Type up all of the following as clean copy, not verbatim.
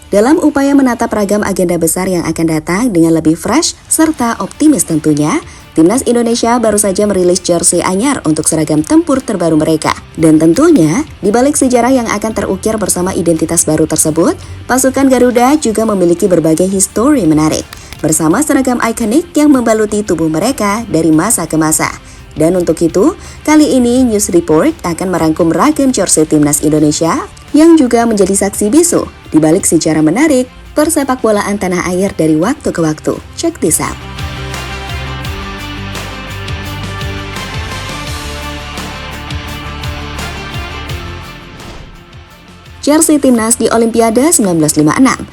Dalam upaya menatap ragam agenda besar yang akan datang dengan lebih fresh serta optimis tentunya, Timnas Indonesia baru saja merilis jersey anyar untuk seragam tempur terbaru mereka. Dan tentunya, di balik sejarah yang akan terukir bersama identitas baru tersebut, pasukan Garuda juga memiliki berbagai histori menarik, bersama seragam ikonik yang membaluti tubuh mereka dari masa ke masa. Dan untuk itu, kali ini News Report akan merangkum ragam jersey Timnas Indonesia yang juga menjadi saksi bisu di balik sejarah menarik persepak bolaan tanah air dari waktu ke waktu. Check this out. Jersey Timnas di Olimpiade 1956.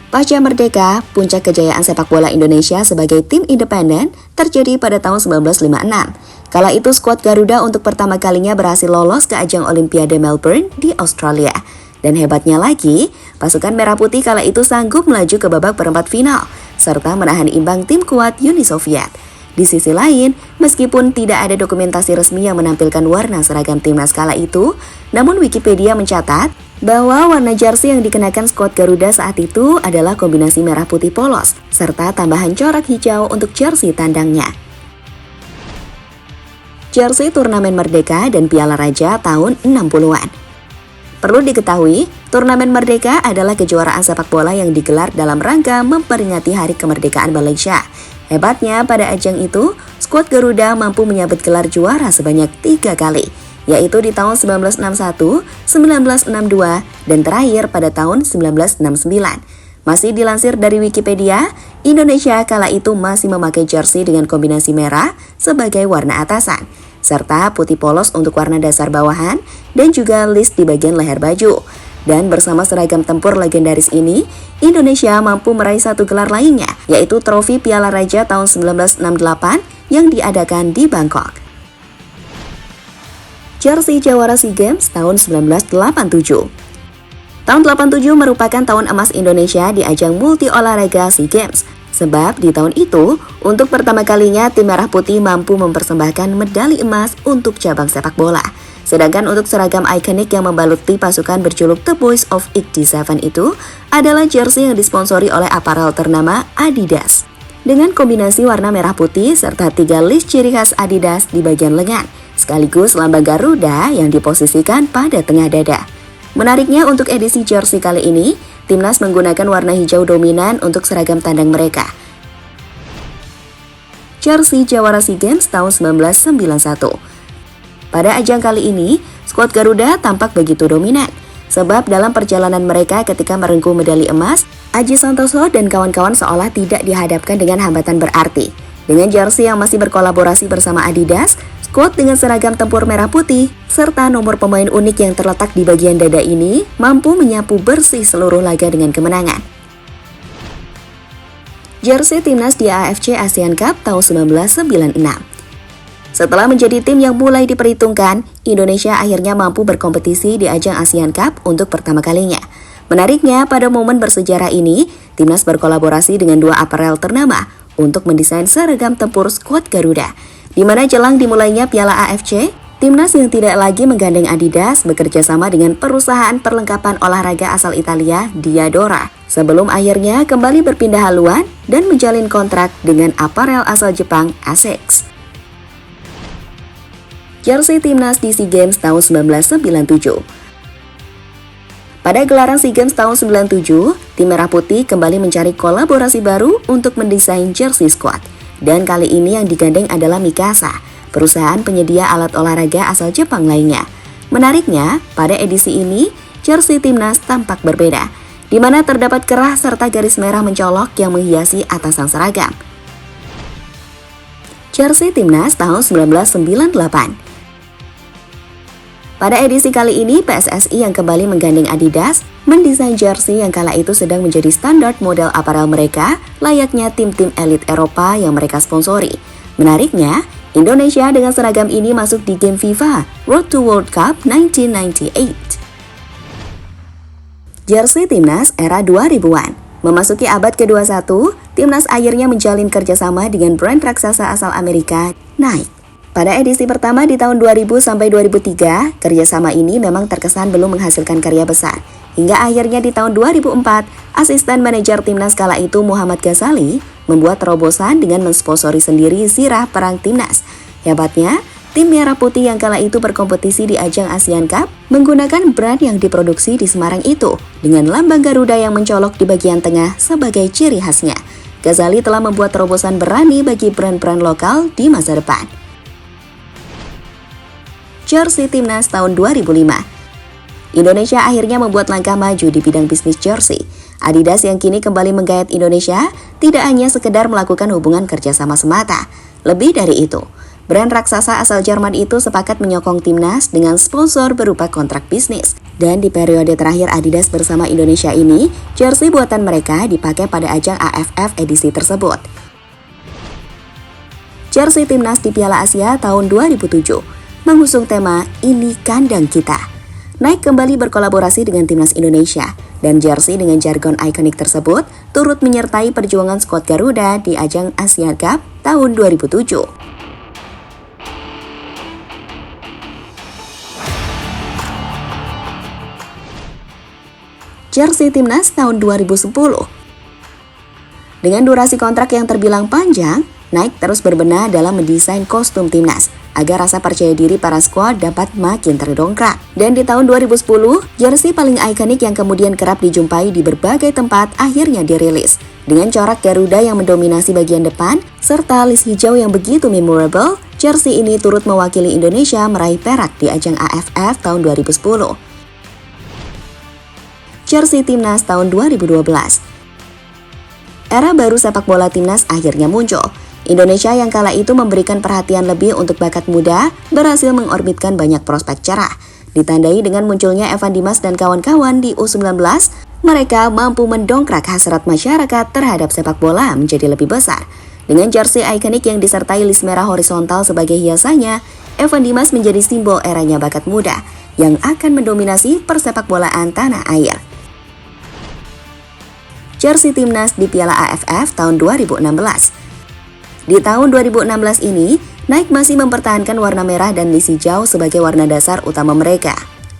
Pasca merdeka, puncak kejayaan sepak bola Indonesia sebagai tim independen terjadi pada tahun 1956. Kala itu skuad Garuda untuk pertama kalinya berhasil lolos ke ajang Olimpiade Melbourne di Australia. Dan hebatnya lagi, pasukan Merah Putih kala itu sanggup melaju ke babak perempat final, serta menahan imbang tim kuat Uni Soviet. Di sisi lain, meskipun tidak ada dokumentasi resmi yang menampilkan warna seragam timnas kala itu, namun Wikipedia mencatat bahwa warna jersey yang dikenakan skuad Garuda saat itu adalah kombinasi merah putih polos, serta tambahan corak hijau untuk jersey tandangnya. Jersey turnamen Merdeka dan Piala Raja tahun 60-an. Perlu diketahui, turnamen Merdeka adalah kejuaraan sepak bola yang digelar dalam rangka memperingati Hari Kemerdekaan Malaysia. Hebatnya, pada ajang itu, skuad Garuda mampu menyabet gelar juara sebanyak 3 kali, yaitu di tahun 1961, 1962, dan terakhir pada tahun 1969. Masih dilansir dari Wikipedia, Indonesia kala itu masih memakai jersey dengan kombinasi merah sebagai warna atasan, serta putih polos untuk warna dasar bawahan, dan juga list di bagian leher baju. Dan bersama seragam tempur legendaris ini, Indonesia mampu meraih satu gelar lainnya, yaitu trofi Piala Raja tahun 1968 yang diadakan di Bangkok. Jersey jawara SEA Games tahun 1987. Tahun 87 merupakan tahun emas Indonesia di ajang multi olahraga SEA Games. Sebab di tahun itu, untuk pertama kalinya tim Merah Putih mampu mempersembahkan medali emas untuk cabang sepak bola. Sedangkan untuk seragam ikonik yang membaluti pasukan berjuluk The Boys of 87 itu adalah jersey yang disponsori oleh aparel ternama Adidas. Dengan kombinasi warna merah putih serta 3 list ciri khas Adidas di bagian lengan, sekaligus lambang Garuda yang diposisikan pada tengah dada. Menariknya untuk edisi jersey kali ini, Timnas menggunakan warna hijau dominan untuk seragam tandang mereka. Jersey jawara SEA Games tahun 1991. Pada ajang kali ini, skuad Garuda tampak begitu dominan, sebab dalam perjalanan mereka ketika merengkuh medali emas, Aji Santoso dan kawan-kawan seolah tidak dihadapkan dengan hambatan berarti. Dengan jersey yang masih berkolaborasi bersama Adidas, skuad dengan seragam tempur merah putih, serta nomor pemain unik yang terletak di bagian dada ini, mampu menyapu bersih seluruh laga dengan kemenangan. Jersey Timnas di AFC Asian Cup tahun 1996. Setelah menjadi tim yang mulai diperhitungkan, Indonesia akhirnya mampu berkompetisi di ajang ASEAN Cup untuk pertama kalinya. Menariknya, pada momen bersejarah ini, Timnas berkolaborasi dengan 2 aparel ternama untuk mendesain seragam tempur skuad Garuda. Di mana jelang dimulainya Piala AFC, Timnas yang tidak lagi menggandeng Adidas bekerja sama dengan perusahaan perlengkapan olahraga asal Italia, Diadora, sebelum akhirnya kembali berpindah haluan dan menjalin kontrak dengan aparel asal Jepang, Asics. Jersey Timnas di SEA Games tahun 1997. Pada gelaran SEA Games tahun 1997, tim Merah Putih kembali mencari kolaborasi baru untuk mendesain jersey squad. Dan kali ini yang digandeng adalah Mikasa, perusahaan penyedia alat olahraga asal Jepang lainnya. Menariknya, pada edisi ini, jersey Timnas tampak berbeda, di mana terdapat kerah serta garis merah mencolok yang menghiasi atasan seragam. Jersey Timnas tahun 1998. Pada edisi kali ini, PSSI yang kembali menggandeng Adidas mendesain jersey yang kala itu sedang menjadi standar model aparel mereka, layaknya tim-tim elit Eropa yang mereka sponsori. Menariknya, Indonesia dengan seragam ini masuk di game FIFA Road to World Cup 1998. Jersey Timnas era 2000-an. Memasuki abad ke-21, Timnas akhirnya menjalin kerjasama dengan brand raksasa asal Amerika, Nike. Pada edisi pertama di tahun 2000 sampai 2003, kerjasama ini memang terkesan belum menghasilkan karya besar. Hingga akhirnya di tahun 2004, asisten manajer timnas kala itu Muhammad Ghazali membuat terobosan dengan mensponsori sendiri zirah perang timnas. Hebatnya, tim Merah Putih yang kala itu berkompetisi di ajang Asian Cup menggunakan brand yang diproduksi di Semarang itu dengan lambang Garuda yang mencolok di bagian tengah sebagai ciri khasnya. Ghazali telah membuat terobosan berani bagi brand-brand lokal di masa depan. Jersey Timnas tahun 2005. Indonesia akhirnya membuat langkah maju di bidang bisnis jersey. Adidas yang kini kembali menggayat Indonesia tidak hanya sekedar melakukan hubungan kerjasama semata. Lebih dari itu, brand raksasa asal Jerman itu sepakat menyokong timnas dengan sponsor berupa kontrak bisnis. Dan di periode terakhir Adidas bersama Indonesia ini, jersey buatan mereka dipakai pada ajang AFF edisi tersebut. Jersey Timnas di Piala Asia tahun 2007 mengusung tema Ini Kandang Kita. Nike kembali berkolaborasi dengan timnas Indonesia, dan jersey dengan jargon ikonik tersebut turut menyertai perjuangan skuad Garuda di ajang Asian Cup tahun 2007. Jersey Timnas tahun 2010. Dengan durasi kontrak yang terbilang panjang, Nike terus berbenah dalam mendesain kostum timnas agar rasa percaya diri para skuad dapat makin terdongkrak. Dan di tahun 2010, jersey paling ikonik yang kemudian kerap dijumpai di berbagai tempat akhirnya dirilis. Dengan corak Garuda yang mendominasi bagian depan, serta list hijau yang begitu memorable, jersey ini turut mewakili Indonesia meraih perak di ajang AFF tahun 2010. Jersey Timnas tahun 2012. Era baru sepak bola timnas akhirnya muncul. Indonesia yang kala itu memberikan perhatian lebih untuk bakat muda berhasil mengorbitkan banyak prospek cerah. Ditandai dengan munculnya Evan Dimas dan kawan-kawan di U19, mereka mampu mendongkrak hasrat masyarakat terhadap sepak bola menjadi lebih besar. Dengan jersey ikonik yang disertai list merah horizontal sebagai hiasannya, Evan Dimas menjadi simbol eranya bakat muda yang akan mendominasi persepak bolaan tanah air. Jersey Timnas di Piala AFF tahun 2016. Di tahun 2016 ini, Nike masih mempertahankan warna merah dan list hijau sebagai warna dasar utama mereka.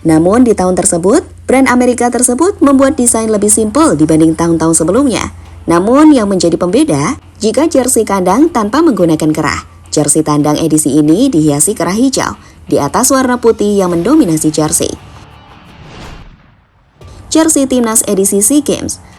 Namun di tahun tersebut, brand Amerika tersebut membuat desain lebih simpel dibanding tahun-tahun sebelumnya. Namun yang menjadi pembeda, jika jersey kandang tanpa menggunakan kerah. Jersey tandang edisi ini dihiasi kerah hijau, di atas warna putih yang mendominasi jersey. Jersey Timnas edisi SEA Games.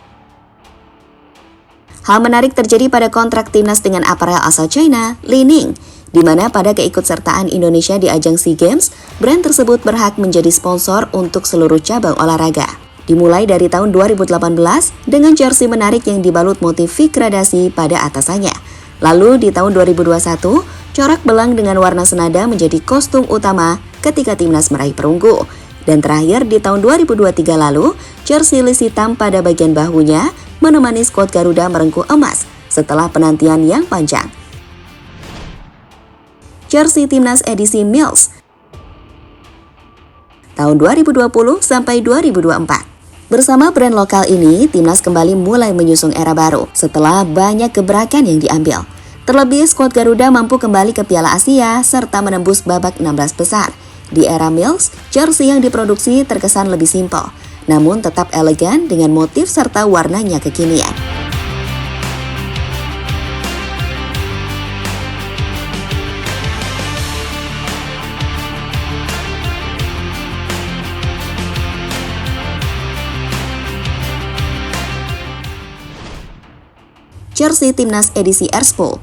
Hal menarik terjadi pada kontrak timnas dengan aparel asal China, Li Ning, di mana pada keikutsertaan Indonesia di ajang SEA Games, brand tersebut berhak menjadi sponsor untuk seluruh cabang olahraga. Dimulai dari tahun 2018 dengan jersey menarik yang dibalut motif V gradasi pada atasannya. Lalu di tahun 2021, corak belang dengan warna senada menjadi kostum utama ketika timnas meraih perunggu. Dan terakhir di tahun 2023 lalu, jersey list hitam pada bagian bahunya menemani skuad Garuda merengkuh emas setelah penantian yang panjang. Jersey Timnas edisi Mills tahun 2020 sampai 2024. Bersama brand lokal ini, timnas kembali mulai menyusung era baru setelah banyak gebrakan yang diambil. Terlebih, skuad Garuda mampu kembali ke Piala Asia serta menembus babak 16 besar. Di era Mills, jersey yang diproduksi terkesan lebih simpel, namun tetap elegan dengan motif serta warnanya kekinian. Jersey Timnas edisi Erspo.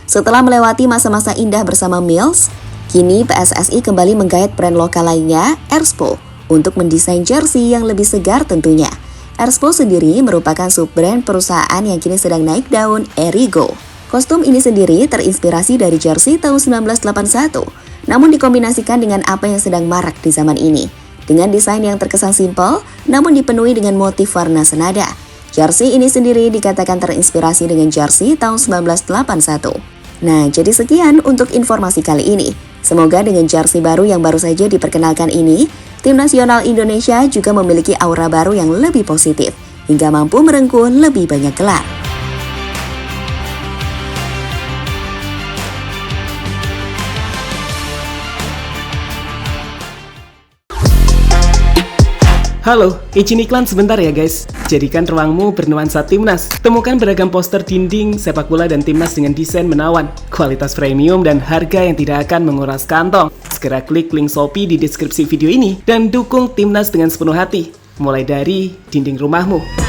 Setelah melewati masa-masa indah bersama Mills, kini PSSI kembali menggait brand lokal lainnya, Erspo, untuk mendesain jersey yang lebih segar tentunya. Erspo sendiri merupakan sub-brand perusahaan yang kini sedang naik daun, Erigo. Kostum ini sendiri terinspirasi dari jersey tahun 1981, namun dikombinasikan dengan apa yang sedang marak di zaman ini. Dengan desain yang terkesan simpel, namun dipenuhi dengan motif warna senada. Jersey ini sendiri dikatakan terinspirasi dengan jersey tahun 1981. Nah, jadi sekian untuk informasi kali ini. Semoga dengan jersey baru yang baru saja diperkenalkan ini, tim nasional Indonesia juga memiliki aura baru yang lebih positif, hingga mampu merengkuh lebih banyak gelar. Halo, izin iklan sebentar ya guys. Jadikan ruangmu bernuansa timnas. Temukan beragam poster dinding, sepak bola dan timnas dengan desain menawan, kualitas premium dan harga yang tidak akan menguras kantong. Segera klik link Shopee di deskripsi video ini dan dukung timnas dengan sepenuh hati. Mulai dari dinding rumahmu.